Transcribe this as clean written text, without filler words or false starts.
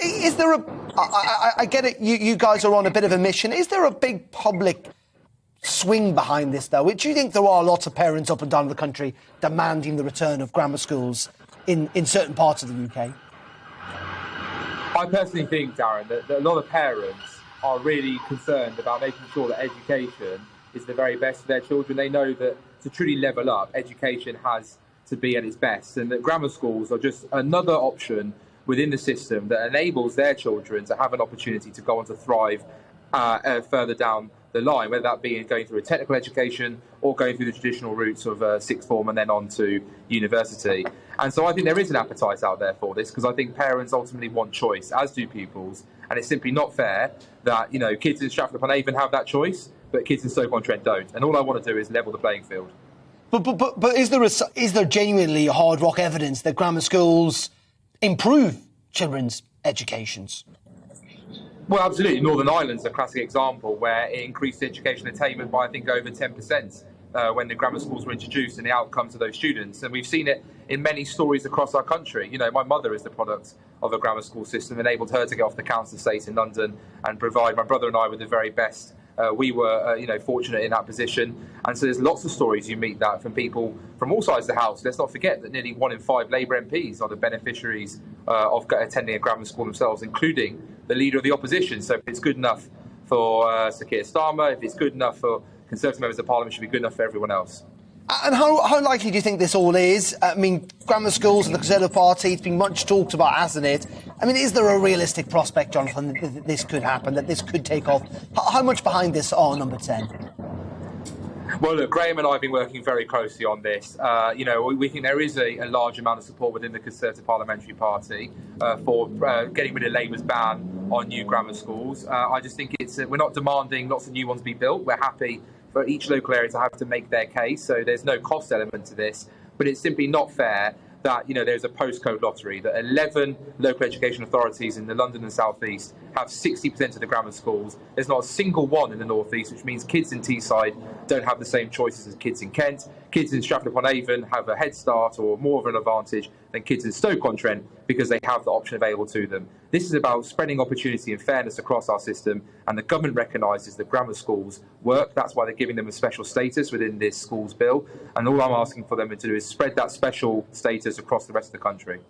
Is there I get it, you guys are on a bit of a mission. Is there a big public swing behind this, though? Do you think there are lots of parents up and down the country demanding the return of grammar schools in certain parts of the UK? I personally think, Darren, that a lot of parents are really concerned about making sure that education is the very best for their children. They know that to truly level up, education has to be at its best, and that grammar schools are just another option within the system that enables their children to have an opportunity to go on to thrive further down the line, whether that be in going through a technical education or going through the traditional routes of sixth form and then on to university. And so I think there is an appetite out there for this, because I think parents ultimately want choice, as do pupils, and it's simply not fair that, you know, kids in Stratford-upon-Avon have that choice, but kids in Stoke-on-Trent don't. And all I want to do is level the playing field. But is there genuinely hard rock evidence that grammar schools improve children's educations? Well, absolutely. Northern Ireland's a classic example where it increased education attainment by, I think, over 10% when the grammar schools were introduced, and the outcomes of those students. And we've seen it in many stories across our country. You know, my mother is the product of a grammar school system, enabled her to get off the council estate in London and provide my brother and I with the very best. We were, fortunate in that position. And so there's lots of stories you meet that from people from all sides of the house. Let's not forget that nearly 1 in 5 Labour MPs are the beneficiaries of attending a grammar school themselves, including the leader of the opposition. So if it's good enough for Sir Keir Starmer, if it's good enough for Conservative members of Parliament, it should be good enough for everyone else. And how likely do you think this all is? I mean, grammar schools and the Conservative Party, it's been much talked about, hasn't it? I mean, is there a realistic prospect, Jonathan, that this could happen, that this could take off? How much behind this are Number 10? Well, look, Graham and I have been working very closely on this. We think there is a large amount of support within the Conservative Parliamentary Party for getting rid of Labour's ban on new grammar schools. I just think we're not demanding lots of new ones be built. We're happy for each local area to have to make their case, so there's no cost element to this. But it's simply not fair that, there's a postcode lottery, that 11 local education authorities in the London and South East have 60% of the grammar schools. There's not a single one in the North East, which means kids in Teesside don't have the same choices as kids in Kent. Kids in Stratford-upon-Avon have a head start or more of an advantage than kids in Stoke-on-Trent because they have the option available to them. This is about spreading opportunity and fairness across our system, and the government recognises that grammar schools work. That's why they're giving them a special status within this schools bill, and all I'm asking for them to do is spread that special status across the rest of the country.